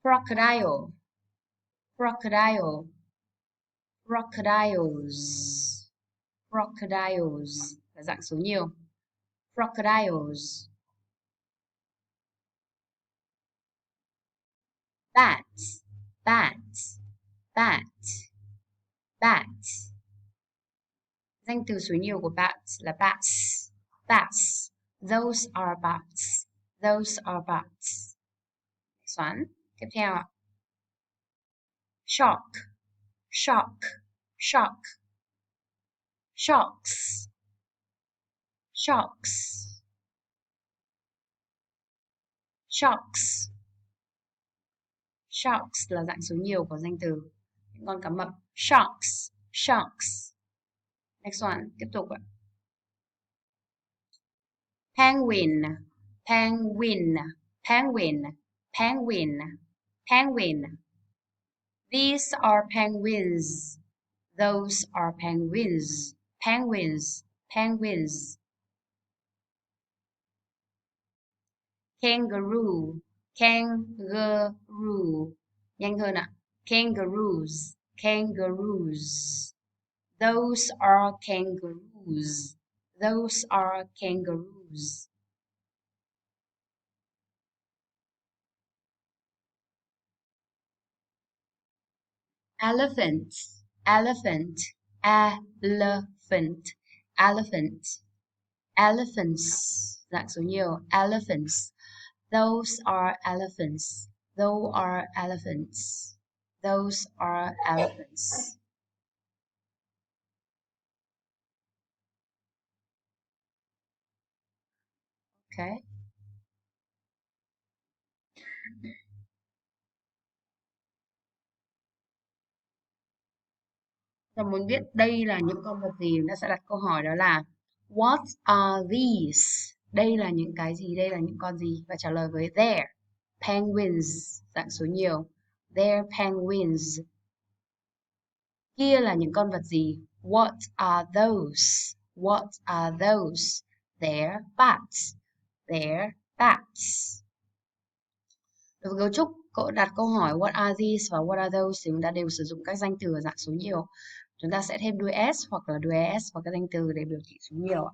crocodile, crocodile, crocodiles, crocodiles là dạng số nhiều. Crocodiles. Bat, bat, bat, bat. Danh từ số nhiều của bat là bats, bats. Those are bats, those are bats. Xoắn. Tiếp theo ạ. Shark, shark, shark. Sharks, sharks, sharks. Sharks là dạng số nhiều của danh từ những con cá mập. Sharks, sharks. Next one, tiếp tục ạ. Penguin, penguin, penguin, penguin, penguin. These are penguins. Those are penguins. Penguins, penguins. Kangaroo, kangaroo. Nhanh hơn ạ. Kangaroos, kangaroos. Those are kangaroos. Those are kangaroos. Elephant, elephant, elephant, elephant. Elephants, dạng số nhiều. Elephants. Those are elephants. Those are elephants. Those are elephants. Okay. Và muốn biết đây là những con vật gì, nó sẽ đặt câu hỏi đó là What are these? Đây là những cái gì? Đây là những con gì? Và trả lời với there. Penguins, dạng số nhiều. They're penguins. Kia là những con vật gì? What are those? What are those? They're bats. They're bats. Đối với cấu trúc, cậu đặt câu hỏi what are these và what are those thì chúng ta đều sử dụng các danh từ ở dạng số nhiều. Chúng ta sẽ thêm đuôi s hoặc là đuôi es vào các danh từ để biểu thị số nhiều.